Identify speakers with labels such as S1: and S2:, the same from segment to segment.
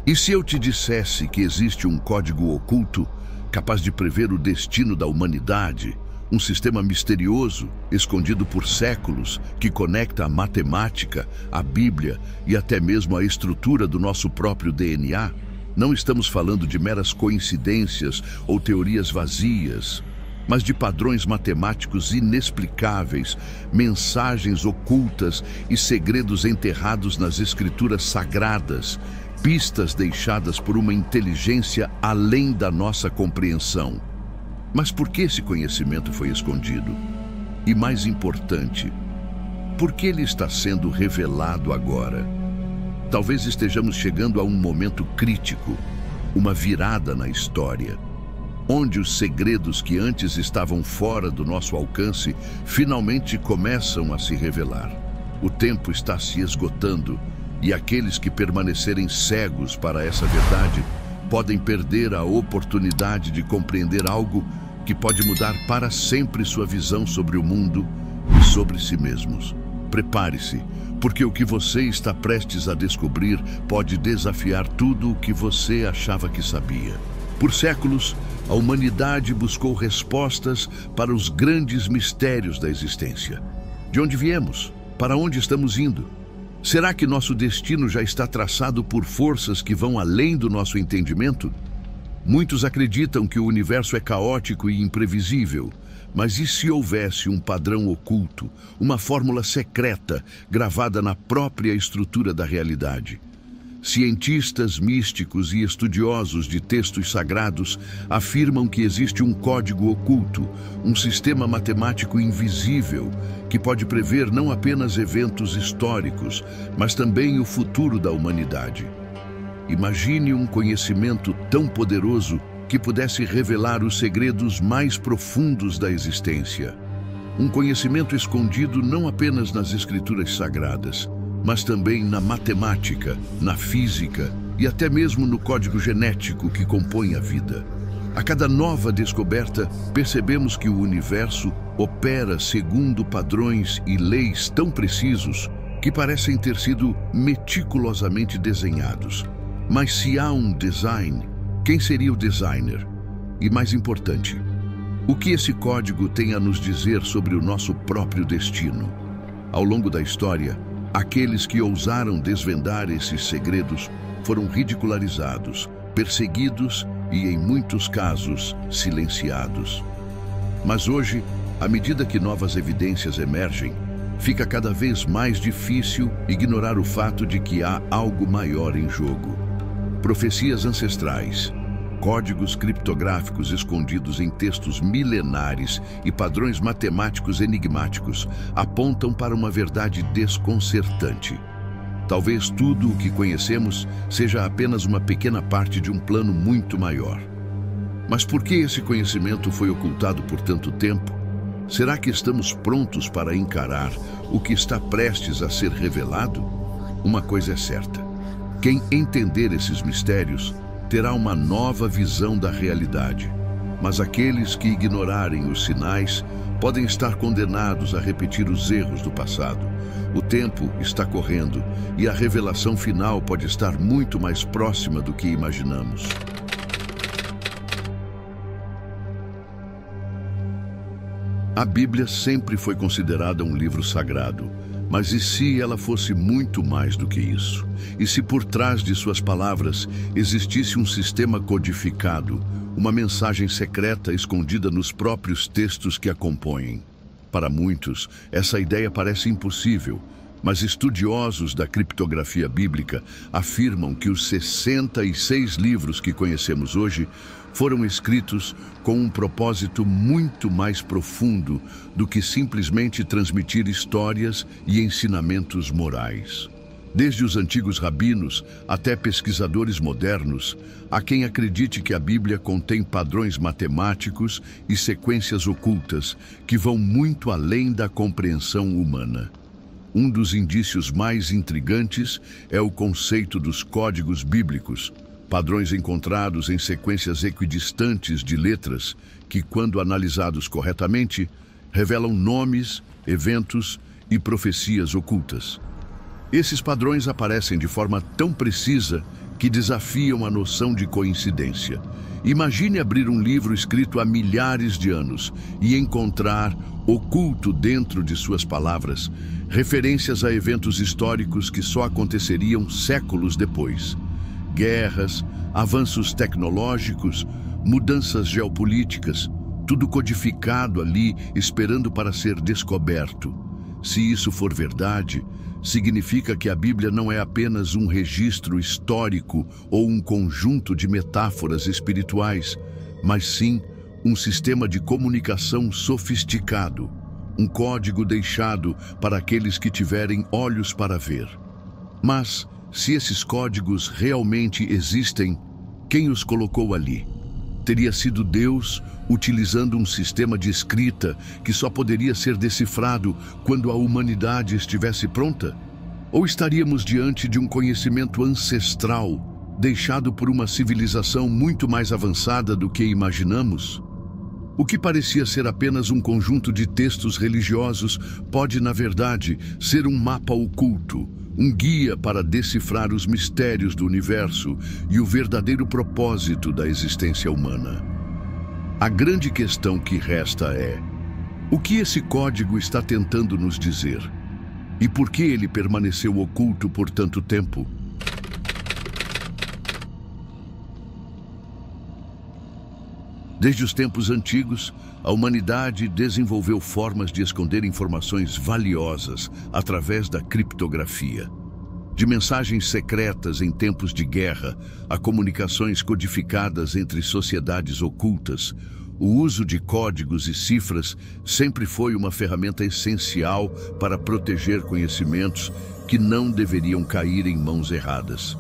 S1: E se eu te dissesse que existe um código oculto capaz de prever o destino da humanidade, um sistema misterioso, escondido por séculos, que conecta a matemática, a Bíblia e até mesmo a estrutura do nosso próprio DNA? Não estamos falando de meras coincidências ou teorias vazias, mas de padrões matemáticos inexplicáveis, mensagens ocultas e segredos enterrados nas escrituras sagradas, pistas deixadas por uma inteligência além da nossa compreensão. Mas por que esse conhecimento foi escondido? E mais importante, por que ele está sendo revelado agora? Talvez estejamos chegando a um momento crítico, uma virada na história, onde os segredos que antes estavam fora do nosso alcance finalmente começam a se revelar. O tempo está se esgotando e aqueles que permanecerem cegos para essa verdade podem perder a oportunidade de compreender algo que pode mudar para sempre sua visão sobre o mundo e sobre si mesmos. Prepare-se, porque o que você está prestes a descobrir pode desafiar tudo o que você achava que sabia. Por séculos, a humanidade buscou respostas para os grandes mistérios da existência. De onde viemos? Para onde estamos indo? Será que nosso destino já está traçado por forças que vão além do nosso entendimento? Muitos acreditam que o universo é caótico e imprevisível, mas e se houvesse um padrão oculto, uma fórmula secreta gravada na própria estrutura da realidade? Cientistas, místicos e estudiosos de textos sagrados afirmam que existe um código oculto, um sistema matemático invisível, que pode prever não apenas eventos históricos, mas também o futuro da humanidade. Imagine um conhecimento tão poderoso que pudesse revelar os segredos mais profundos da existência. Um conhecimento escondido não apenas nas escrituras sagradas, mas também na matemática, na física e até mesmo no código genético que compõe a vida. A cada nova descoberta, percebemos que o universo opera segundo padrões e leis tão precisos que parecem ter sido meticulosamente desenhados. Mas se há um design, quem seria o designer? E mais importante, o que esse código tem a nos dizer sobre o nosso próprio destino? Ao longo da história, aqueles que ousaram desvendar esses segredos foram ridicularizados, perseguidos e, em muitos casos, silenciados. Mas hoje, à medida que novas evidências emergem, fica cada vez mais difícil ignorar o fato de que há algo maior em jogo. Profecias ancestrais, códigos criptográficos escondidos em textos milenares e padrões matemáticos enigmáticos apontam para uma verdade desconcertante. Talvez tudo o que conhecemos seja apenas uma pequena parte de um plano muito maior. Mas por que esse conhecimento foi ocultado por tanto tempo? Será que estamos prontos para encarar o que está prestes a ser revelado? Uma coisa é certa: quem entender esses mistérios terá uma nova visão da realidade. Mas aqueles que ignorarem os sinais podem estar condenados a repetir os erros do passado. O tempo está correndo e a revelação final pode estar muito mais próxima do que imaginamos. A Bíblia sempre foi considerada um livro sagrado. Mas e se ela fosse muito mais do que isso? E se por trás de suas palavras existisse um sistema codificado, uma mensagem secreta escondida nos próprios textos que a compõem? Para muitos, essa ideia parece impossível, mas estudiosos da criptografia bíblica afirmam que os 66 livros que conhecemos hoje foram escritos com um propósito muito mais profundo do que simplesmente transmitir histórias e ensinamentos morais. Desde os antigos rabinos até pesquisadores modernos, há quem acredite que a Bíblia contém padrões matemáticos e sequências ocultas que vão muito além da compreensão humana. Um dos indícios mais intrigantes é o conceito dos códigos bíblicos, padrões encontrados em sequências equidistantes de letras que, quando analisados corretamente, revelam nomes, eventos e profecias ocultas. Esses padrões aparecem de forma tão precisa que desafiam a noção de coincidência. Imagine abrir um livro escrito há milhares de anos e encontrar, oculto dentro de suas palavras, referências a eventos históricos que só aconteceriam séculos depois. Guerras, avanços tecnológicos, mudanças geopolíticas, tudo codificado ali, esperando para ser descoberto. Se isso for verdade, significa que a Bíblia não é apenas um registro histórico ou um conjunto de metáforas espirituais, mas sim um sistema de comunicação sofisticado, um código deixado para aqueles que tiverem olhos para ver. Mas, se esses códigos realmente existem, quem os colocou ali? Teria sido Deus utilizando um sistema de escrita que só poderia ser decifrado quando a humanidade estivesse pronta? Ou estaríamos diante de um conhecimento ancestral, deixado por uma civilização muito mais avançada do que imaginamos? O que parecia ser apenas um conjunto de textos religiosos pode, na verdade, ser um mapa oculto, um guia para decifrar os mistérios do universo e o verdadeiro propósito da existência humana. A grande questão que resta é: o que esse código está tentando nos dizer? E por que ele permaneceu oculto por tanto tempo? Desde os tempos antigos, a humanidade desenvolveu formas de esconder informações valiosas através da criptografia. De mensagens secretas em tempos de guerra a comunicações codificadas entre sociedades ocultas, o uso de códigos e cifras sempre foi uma ferramenta essencial para proteger conhecimentos que não deveriam cair em mãos erradas.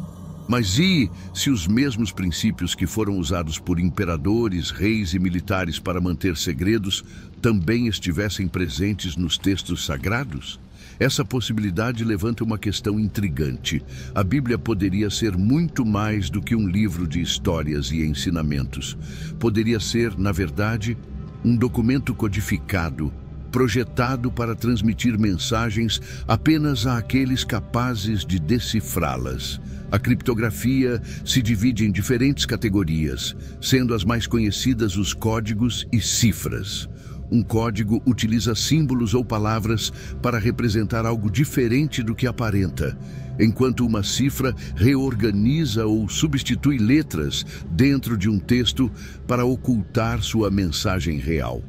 S1: Mas e se os mesmos princípios que foram usados por imperadores, reis e militares para manter segredos também estivessem presentes nos textos sagrados? Essa possibilidade levanta uma questão intrigante. A Bíblia poderia ser muito mais do que um livro de histórias e ensinamentos. Poderia ser, na verdade, um documento codificado, projetado para transmitir mensagens apenas àqueles capazes de decifrá-las. A criptografia se divide em diferentes categorias, sendo as mais conhecidas os códigos e cifras. Um código utiliza símbolos ou palavras para representar algo diferente do que aparenta, enquanto uma cifra reorganiza ou substitui letras dentro de um texto para ocultar sua mensagem real.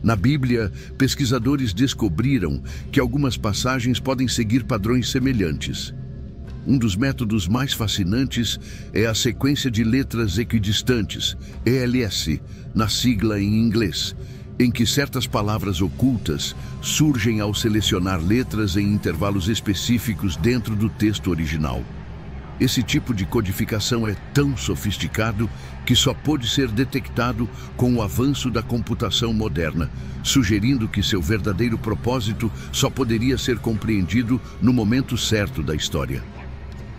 S1: Na Bíblia, pesquisadores descobriram que algumas passagens podem seguir padrões semelhantes. Um dos métodos mais fascinantes é a sequência de letras equidistantes, ELS, na sigla em inglês, em que certas palavras ocultas surgem ao selecionar letras em intervalos específicos dentro do texto original. Esse tipo de codificação é tão sofisticado que só pôde ser detectado com o avanço da computação moderna, sugerindo que seu verdadeiro propósito só poderia ser compreendido no momento certo da história.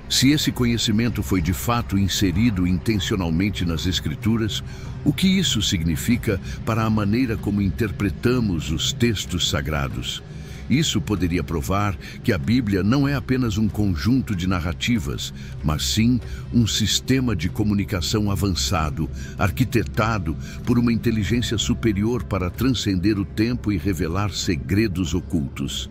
S1: Se esse conhecimento foi de fato inserido intencionalmente nas Escrituras, o que isso significa para a maneira como interpretamos os textos sagrados? Isso poderia provar que a Bíblia não é apenas um conjunto de narrativas, mas sim um sistema de comunicação avançado, arquitetado por uma inteligência superior para transcender o tempo e revelar segredos ocultos.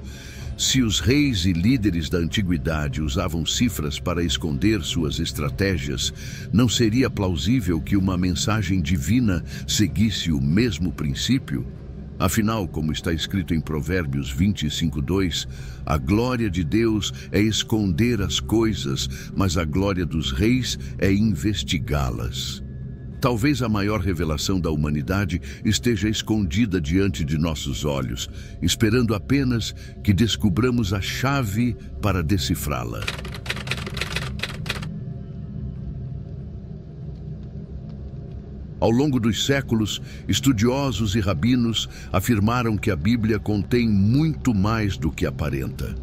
S1: Se os reis e líderes da antiguidade usavam cifras para esconder suas estratégias, não seria plausível que uma mensagem divina seguisse o mesmo princípio? Afinal, como está escrito em Provérbios 25:2, a glória de Deus é esconder as coisas, mas a glória dos reis é investigá-las. Talvez a maior revelação da humanidade esteja escondida diante de nossos olhos, esperando apenas que descubramos a chave para decifrá-la. Ao longo dos séculos, estudiosos e rabinos afirmaram que a Bíblia contém muito mais do que aparenta.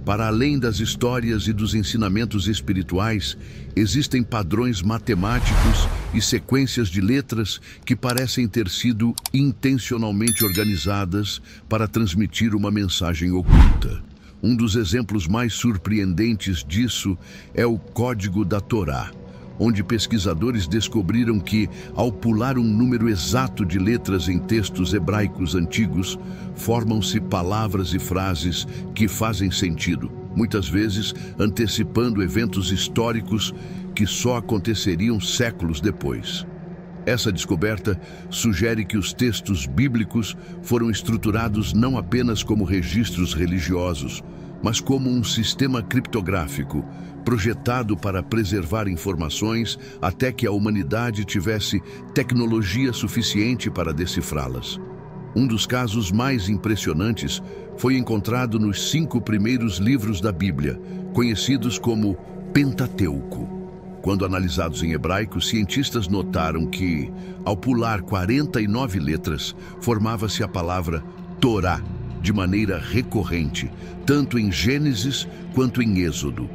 S1: Para além das histórias e dos ensinamentos espirituais, existem padrões matemáticos e sequências de letras que parecem ter sido intencionalmente organizadas para transmitir uma mensagem oculta. Um dos exemplos mais surpreendentes disso é o Código da Torá, onde pesquisadores descobriram que, ao pular um número exato de letras em textos hebraicos antigos, formam-se palavras e frases que fazem sentido, muitas vezes antecipando eventos históricos que só aconteceriam séculos depois. Essa descoberta sugere que os textos bíblicos foram estruturados não apenas como registros religiosos, mas como um sistema criptográfico, projetado para preservar informações até que a humanidade tivesse tecnologia suficiente para decifrá-las. Um dos casos mais impressionantes foi encontrado nos 5 primeiros livros da Bíblia, conhecidos como Pentateuco. Quando analisados em hebraico, cientistas notaram que, ao pular 49 letras, formava-se a palavra Torá, de maneira recorrente, tanto em Gênesis quanto em Êxodo.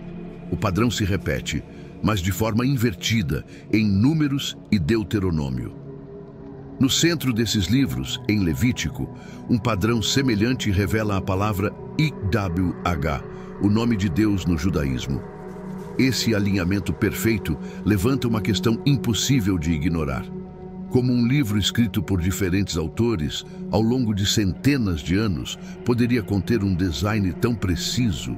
S1: O padrão se repete, mas de forma invertida, em Números e Deuteronômio. No centro desses livros, em Levítico, um padrão semelhante revela a palavra YHWH, o nome de Deus no judaísmo. Esse alinhamento perfeito levanta uma questão impossível de ignorar. Como um livro escrito por diferentes autores, ao longo de centenas de anos, poderia conter um design tão preciso?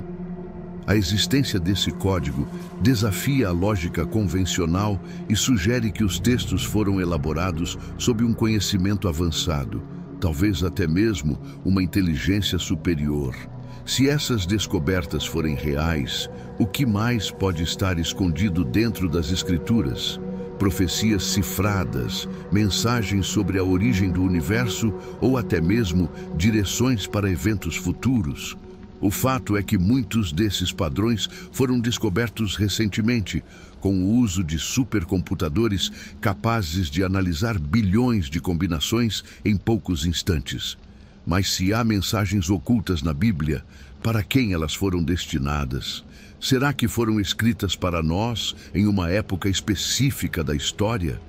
S1: A existência desse código desafia a lógica convencional e sugere que os textos foram elaborados sob um conhecimento avançado, talvez até mesmo uma inteligência superior. Se essas descobertas forem reais, o que mais pode estar escondido dentro das Escrituras? Profecias cifradas, mensagens sobre a origem do universo ou até mesmo direções para eventos futuros? O fato é que muitos desses padrões foram descobertos recentemente, com o uso de supercomputadores capazes de analisar bilhões de combinações em poucos instantes. Mas se há mensagens ocultas na Bíblia, para quem elas foram destinadas? Será que foram escritas para nós em uma época específica da história?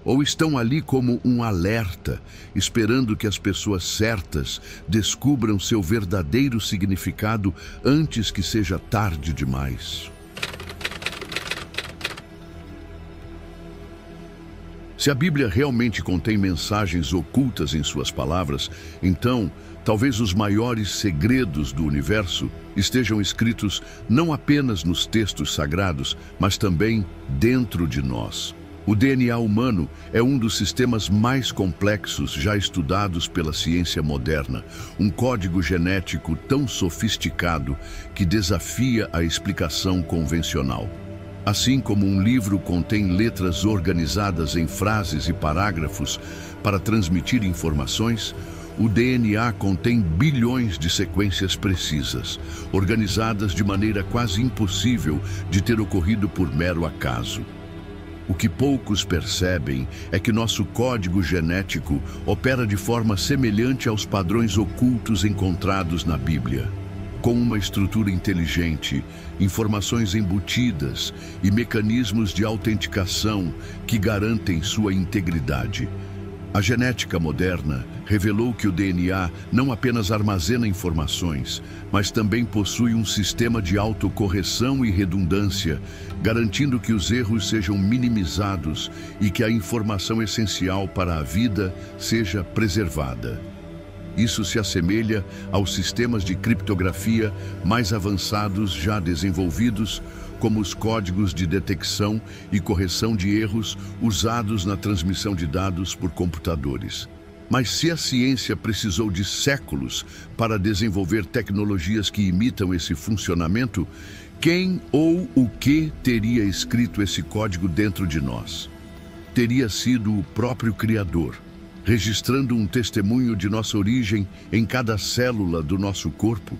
S1: Ou estão ali como um alerta, esperando que as pessoas certas descubram seu verdadeiro significado antes que seja tarde demais? Se a Bíblia realmente contém mensagens ocultas em suas palavras, então, talvez os maiores segredos do universo estejam escritos não apenas nos textos sagrados, mas também dentro de nós. O DNA humano é um dos sistemas mais complexos já estudados pela ciência moderna, um código genético tão sofisticado que desafia a explicação convencional. Assim como um livro contém letras organizadas em frases e parágrafos para transmitir informações, o DNA contém bilhões de sequências precisas, organizadas de maneira quase impossível de ter ocorrido por mero acaso. O que poucos percebem é que nosso código genético opera de forma semelhante aos padrões ocultos encontrados na Bíblia. Com uma estrutura inteligente, informações embutidas e mecanismos de autenticação que garantem sua integridade. A genética moderna revelou que o DNA não apenas armazena informações, mas também possui um sistema de autocorreção e redundância, garantindo que os erros sejam minimizados e que a informação essencial para a vida seja preservada. Isso se assemelha aos sistemas de criptografia mais avançados já desenvolvidos, como os códigos de detecção e correção de erros usados na transmissão de dados por computadores. Mas se a ciência precisou de séculos para desenvolver tecnologias que imitam esse funcionamento, quem ou o que teria escrito esse código dentro de nós? Teria sido o próprio Criador, registrando um testemunho de nossa origem em cada célula do nosso corpo?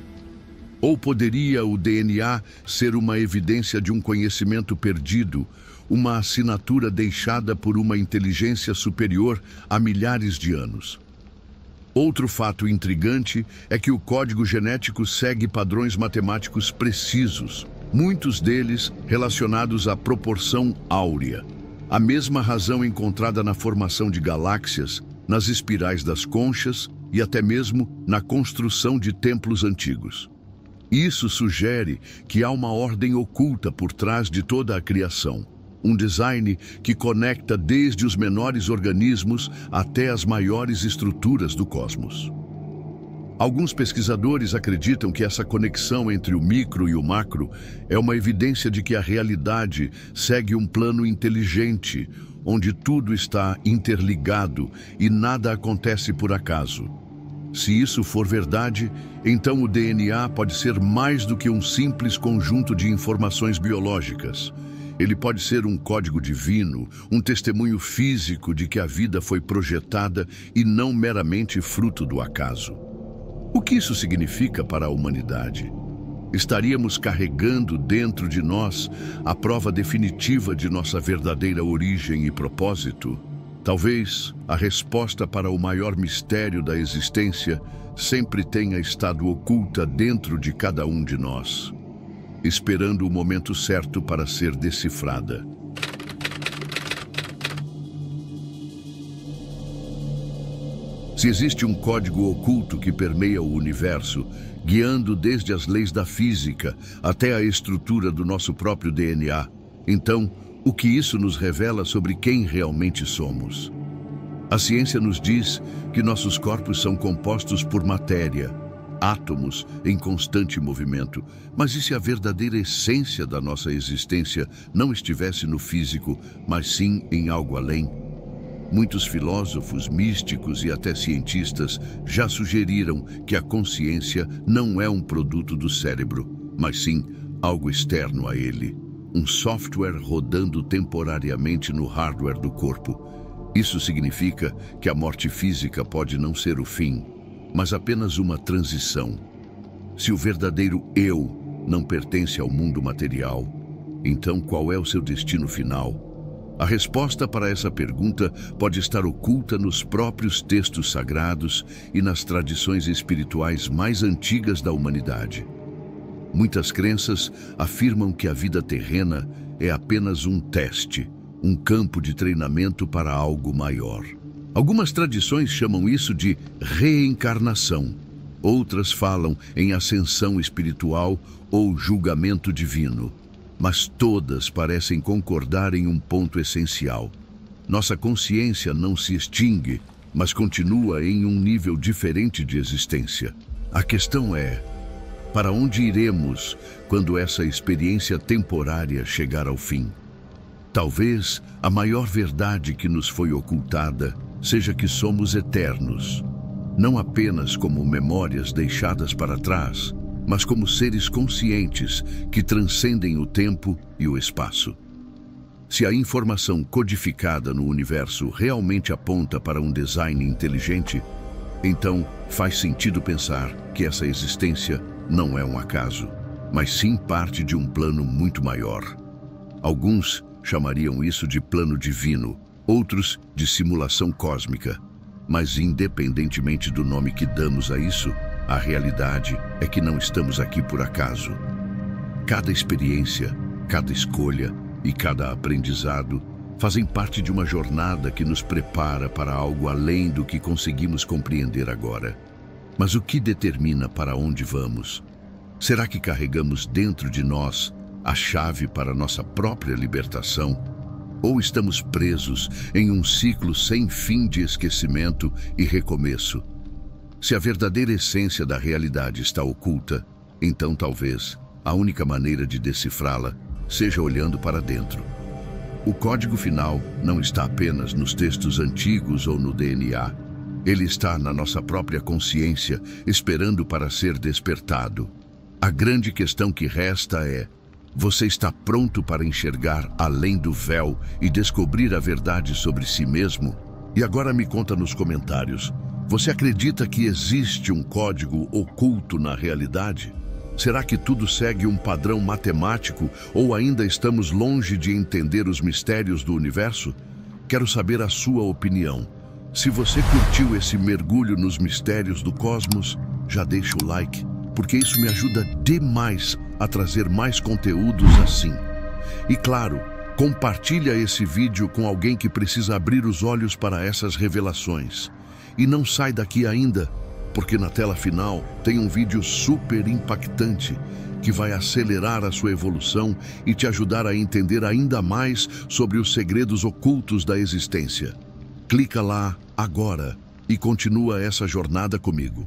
S1: Ou poderia o DNA ser uma evidência de um conhecimento perdido, uma assinatura deixada por uma inteligência superior há milhares de anos? Outro fato intrigante é que o código genético segue padrões matemáticos precisos, muitos deles relacionados à proporção áurea, a mesma razão encontrada na formação de galáxias, nas espirais das conchas e até mesmo na construção de templos antigos. Isso sugere que há uma ordem oculta por trás de toda a criação. Um design que conecta desde os menores organismos até as maiores estruturas do cosmos. Alguns pesquisadores acreditam que essa conexão entre o micro e o macro é uma evidência de que a realidade segue um plano inteligente, onde tudo está interligado e nada acontece por acaso. Se isso for verdade, então o DNA pode ser mais do que um simples conjunto de informações biológicas. Ele pode ser um código divino, um testemunho físico de que a vida foi projetada e não meramente fruto do acaso. O que isso significa para a humanidade? Estaríamos carregando dentro de nós a prova definitiva de nossa verdadeira origem e propósito? Talvez a resposta para o maior mistério da existência sempre tenha estado oculta dentro de cada um de nós, esperando o momento certo para ser decifrada. Se existe um código oculto que permeia o universo, guiando desde as leis da física até a estrutura do nosso próprio DNA, então, o que isso nos revela sobre quem realmente somos? A ciência nos diz que nossos corpos são compostos por matéria, átomos em constante movimento. Mas e se a verdadeira essência da nossa existência não estivesse no físico, mas sim em algo além? Muitos filósofos, místicos e até cientistas já sugeriram que a consciência não é um produto do cérebro, mas sim algo externo a ele. Um software rodando temporariamente no hardware do corpo. Isso significa que a morte física pode não ser o fim, mas apenas uma transição. Se o verdadeiro eu não pertence ao mundo material, então qual é o seu destino final? A resposta para essa pergunta pode estar oculta nos próprios textos sagrados e nas tradições espirituais mais antigas da humanidade. Muitas crenças afirmam que a vida terrena é apenas um teste, um campo de treinamento para algo maior. Algumas tradições chamam isso de reencarnação. Outras falam em ascensão espiritual ou julgamento divino. Mas todas parecem concordar em um ponto essencial. Nossa consciência não se extingue, mas continua em um nível diferente de existência. A questão é: para onde iremos quando essa experiência temporária chegar ao fim? Talvez a maior verdade que nos foi ocultada seja que somos eternos, não apenas como memórias deixadas para trás, mas como seres conscientes que transcendem o tempo e o espaço. Se a informação codificada no universo realmente aponta para um design inteligente, então faz sentido pensar que essa existência não é um acaso, mas sim parte de um plano muito maior. Alguns chamariam isso de plano divino, outros de simulação cósmica. Mas independentemente do nome que damos a isso, a realidade é que não estamos aqui por acaso. Cada experiência, cada escolha e cada aprendizado fazem parte de uma jornada que nos prepara para algo além do que conseguimos compreender agora. Mas o que determina para onde vamos? Será que carregamos dentro de nós a chave para nossa própria libertação? Ou estamos presos em um ciclo sem fim de esquecimento e recomeço? Se a verdadeira essência da realidade está oculta, então talvez a única maneira de decifrá-la seja olhando para dentro. O código final não está apenas nos textos antigos ou no DNA. Ele está na nossa própria consciência, esperando para ser despertado. A grande questão que resta é: você está pronto para enxergar além do véu e descobrir a verdade sobre si mesmo? E agora me conta nos comentários. Você acredita que existe um código oculto na realidade? Será que tudo segue um padrão matemático ou ainda estamos longe de entender os mistérios do universo? Quero saber a sua opinião. Se você curtiu esse mergulho nos mistérios do cosmos, já deixa o like, porque isso me ajuda demais a trazer mais conteúdos assim. E claro, compartilha esse vídeo com alguém que precisa abrir os olhos para essas revelações. E não sai daqui ainda. porque na tela final tem um vídeo super impactante que vai acelerar a sua evolução e te ajudar a entender ainda mais sobre os segredos ocultos da existência. Clica lá agora e continua essa jornada comigo.